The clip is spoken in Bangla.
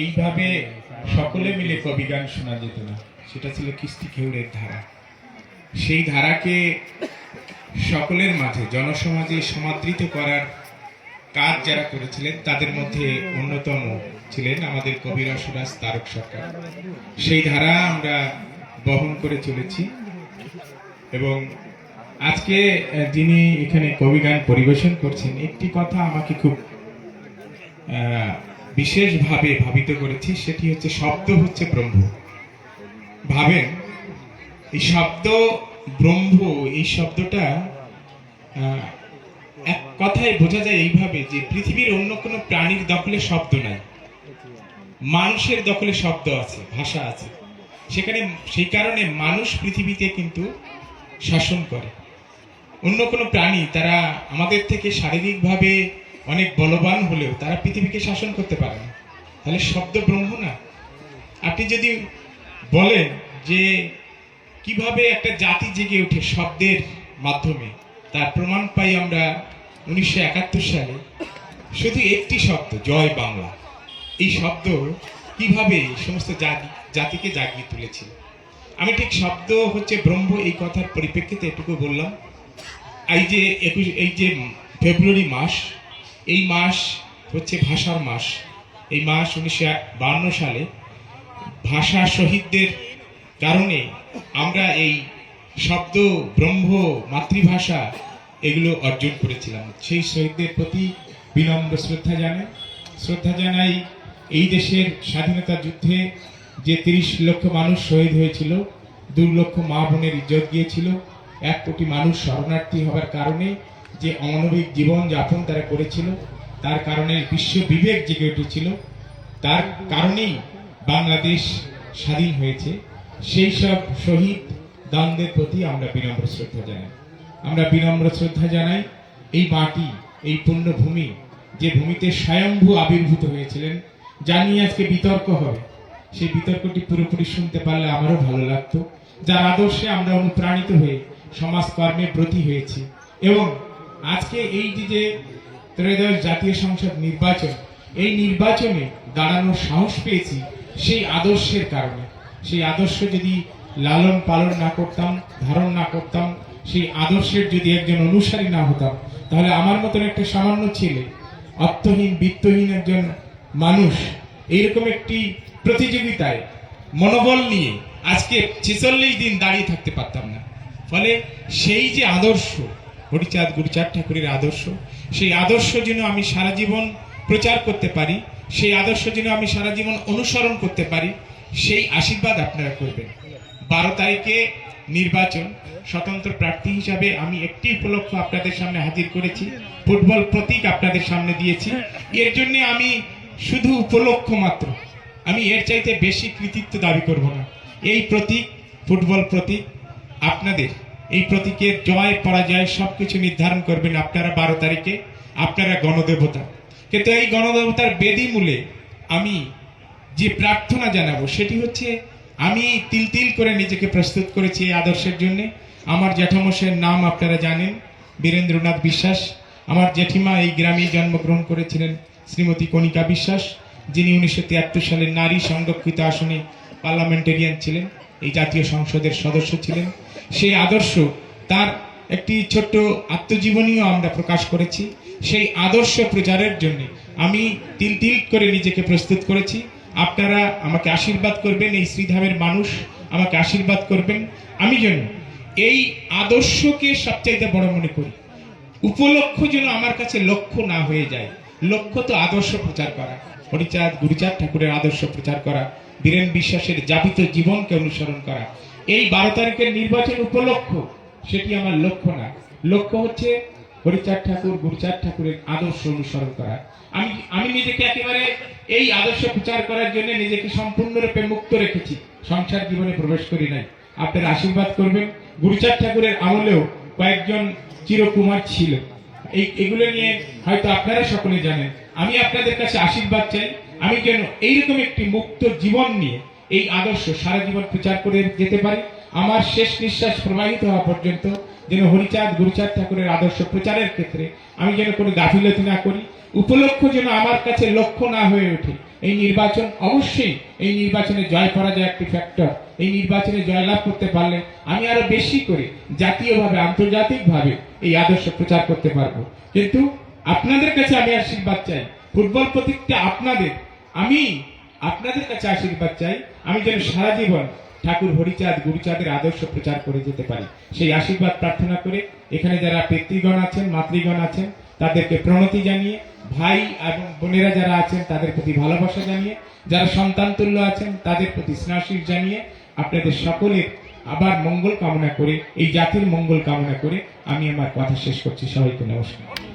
এইভাবে সকলে মিলে কবি গান শোনা যেত না, সেটা ছিল কিস্তি খেউড়ের ধারা। সেই ধারাকে সকলের মাঝে জনসমাজে সমাদৃত করার কাজ যারা করেছিলেন তাদের মধ্যে অন্যতম ছিলেন আমাদের কবি রসরাজ তারক সরকার। সেই ধারা আমরা বহন করে চলেছি এবং আজকে যিনি এখানে কবি গান পরিবেশন করছেন, একটি কথা আমাকে খুব বিশেষভাবে ভাবিত করেছি, সেটি হচ্ছে শব্দ হচ্ছে ব্রহ্ম। ভাবেন এই শব্দ ব্রহ্ম, এই শব্দটা এক কথায় বোঝা যায় এইভাবে যে পৃথিবীর অন্য কোনো প্রাণীর দখলে শব্দ নাই, মানুষের দখলে শব্দ আছে, ভাষা আছে। সেই কারণে মানুষ পৃথিবীতে কিন্তু শাসন করে। অন্য কোনো প্রাণী তারা আমাদের থেকে শারীরিকভাবে অনেক বলবান হলেও তারা পৃথিবীকে শাসন করতে পারে না। তাহলে শব্দ ব্রহ্ম না? আপনি যদি বলেন যে কিভাবে একটা জাতি জেগে ওঠে শব্দের মাধ্যমে, তার প্রমাণ পাই আমরা 1971 সালে। শুধু একটি শব্দ, জয় বাংলা, এই শব্দ কিভাবে সমস্ত জাতিকে জাগিয়ে তুলেছিল। আমি ঠিক শব্দ হচ্ছে ব্রহ্ম এই কথার পরিপ্রেক্ষিতে এটুকু বললাম। এই যে ফেব্রুয়ারি মাস, এই মাস হচ্ছে ভাষার মাস। এই মাস 1952 সালে ভাষা শহীদদের কারণে আমরা এই শব্দ ব্রহ্ম, মাতৃভাষা এগুলো অর্জন করেছিলাম। সেই শহীদদের প্রতি বিনম্র শ্রদ্ধা জানাই। এই দেশের স্বাধীনতা যুদ্ধে যে 30 লক্ষ মানুষ শহীদ হয়েছিল, 2 লক্ষ মা বোনের ইজ্জত গিয়েছিল, 1 কোটি মানুষ শরণার্থী হওয়ার কারণে যে অমানবিক জীবন যাপন তারা করেছিল, তার কারণে বিশ্ব বিবেক জেগে উঠেছিল, তার কারণেই বাংলাদেশ স্বাধীন হয়েছে। সেই সব শহীদ দানদের প্রতি আমরা বিনম্র শ্রদ্ধা জানাই। এই মাটি, এই পুণ্যভূমি, যে ভূমিতে স্বয়ম্ভু আবির্ভূত হয়েছিলেন, জানি আজকে বিতর্ক হবে, সেই বিতর্কটি পুরোপুরি শুনতে পারলে আমারও ভালো লাগতো। যার আদর্শে আমরা অনুপ্রাণিত হয়ে সমাজকর্মে ব্রতী হয়েছি এবং আজকে এই যে ত্রয়োদশ জাতীয় সংসদ নির্বাচন, এই নির্বাচনে দাঁড়ানোর সাহস পেয়েছি সেই আদর্শের কারণে। সেই আদর্শ যদি লালন পালন না করতাম, ধারণ না করতাম, সেই আদর্শের যদি একজন অনুসারী না হতাম, তাহলে আমার মতন একটা সামান্য ছেলে, অর্থহীন বিত্তহীন একজন মানুষ এইরকম একটি প্রতিযোগিতায় মনোবল নিয়ে আজকে 46 দিন দাঁড়িয়ে থাকতে পারতাম না। ফলে সেই যে আদর্শ, হরিচাঁদ গুরুচাঁদ ঠাকুরের আদর্শ, সেই আদর্শ যেন আমি সারা জীবন প্রচার করতে পারি, সেই আদর্শ যেন আমি সারা জীবন অনুসরণ করতে পারি, সেই আশীর্বাদ আপনারা করবেন। 12 তারিখে নির্বাচন, স্বতন্ত্র প্রার্থী হিসাবে আমি একটি উপলক্ষ আপনাদের সামনে হাজির করেছি, ফুটবল প্রতীক আপনাদের সামনে দিয়েছি। এর জন্য আমি শুধু উপলক্ষ মাত্র, আমি এর চাইতে বেশি কৃতিত্ব দাবি করব না। এই প্রতীক, ফুটবল প্রতীক, আপনাদের এই প্রতীকের জয় পরাজয় সবকিছু নির্ধারণ করবেন আপনারা 12 তারিখে। আপনারা গণদেবতা, কিন্তু এই গণদেবতার বেদি মূলে আমি যে প্রার্থনা জানাবো সেটি হচ্ছে, আমি তিল করে নিজেকে প্রস্তুত করেছি এই আদর্শের জন্য। আমার জ্যাঠামশাইয়ের নাম আপনারা জানেন, বীরেন্দ্রনাথ বিশ্বাস। আমার জেঠিমা এই গ্রামেই জন্মগ্রহণ করেছিলেন, শ্রীমতী কণিকা বিশ্বাস, যিনি 1973 সালে নারী সংরক্ষিত আসনে পার্লামেন্টেরিয়ান ছিলেন, এই জাতীয় সংসদের সদস্য ছিলেন। সেই আদর্শ, তার একটি ছোট্ট আত্মজীবনীও আমরা প্রকাশ করেছি। সেই আদর্শ প্রচারের জন্য আমি তিল করে নিজেকে প্রস্তুত করেছি। আপনারা আমাকে আশীর্বাদ করবেন, এই শ্রীধামের মানুষ আমাকে আশীর্বাদ করবেন, আমি যেন এই আদর্শকে সবচাইতে বড় মনে করি। উপলক্ষ যেন আমার কাছে লক্ষ্য না হয়ে যায়। লক্ষ্য তো আদর্শ প্রচার করা, হরিচাঁদ গুরুচাঁদ ঠাকুরের আদর্শ প্রচার করা, বীরেন বিশ্বাসের যাপিত জীবনকে অনুসরণ করা। এই 12 তারিখের নির্বাচন উপলক্ষ, সেটি আমার লক্ষ্য না। লক্ষ্য হচ্ছে হরিচাঁদ ঠাকুর, গুরুচাঁদ ঠাকুরের আদর্শ অনুসরণ করা। আমি নিজেকে একেবারে এই আদর্শ প্রচার করার জন্য নিজেকে সম্পূর্ণরূপে মুক্ত রেখেছি, সংসার জীবনে প্রবেশ করি নাই। আপনারা আশীর্বাদ করবেন। গুরুচাঁদ ঠাকুরের আমলেও কয়েকজন চিরকুমার ছিল, এগুলো নিয়ে হয়তো আপনারা সকলে জানেন। আমি আপনাদের কাছে আশীর্বাদ চাই, আমি যেন এইরকম একটি মুক্ত জীবন নিয়ে এই আদর্শ সারা জীবন প্রচার করে যেতে পারি। আমার শেষ নিঃশ্বাস প্রবাহিত হওয়া পর্যন্ত যেন হরিচাঁদ গুরুচাঁদ ঠাকুরের আদর্শ প্রচারের ক্ষেত্রে আমি যেন কোনো গাফিলতি না করি। উপলক্ষ যেন আমার কাছে লক্ষ্য না হয়ে ওঠে, এই নির্বাচন অবশ্যই, এই নির্বাচনে জয় পরাজয় একটি ফ্যাক্টর। এই নির্বাচনে জয়লাভ করতে পারলে আমি আরো বেশি করে জাতীয়ভাবে আন্তর্জাতিকভাবে এই আদর্শ প্রচার করতে পারবো। কিন্তু আপনাদের কাছে আমি আশীর্বাদ চাই, ফুটবল প্রতীকটা আপনাদের, আমি আপনাদের কাছে আশীর্বাদ চাই, আমি যেন সারা জীবন ঠাকুর হরিচাঁদ গুরুচাঁদের আদর্শ প্রচার করে যেতে পারি। সেই আশীর্বাদ প্রার্থনা করে এখানে যারা পিতৃগণ আছেন, মাতৃগণ আছেন, তাদেরকে প্রণতি জানিয়ে, ভাই এবং বোনেরা যারা আছেন তাদের প্রতি ভালোবাসা জানিয়ে, যারা সন্তান তুল্য আছেন তাদের প্রতি স্নেহাশীষ জানিয়ে, আপনাদের সকলের আবার মঙ্গল কামনা করে, এই জাতির মঙ্গল কামনা করে আমি আমার কথা শেষ করছি। সবাইকে নমস্কার।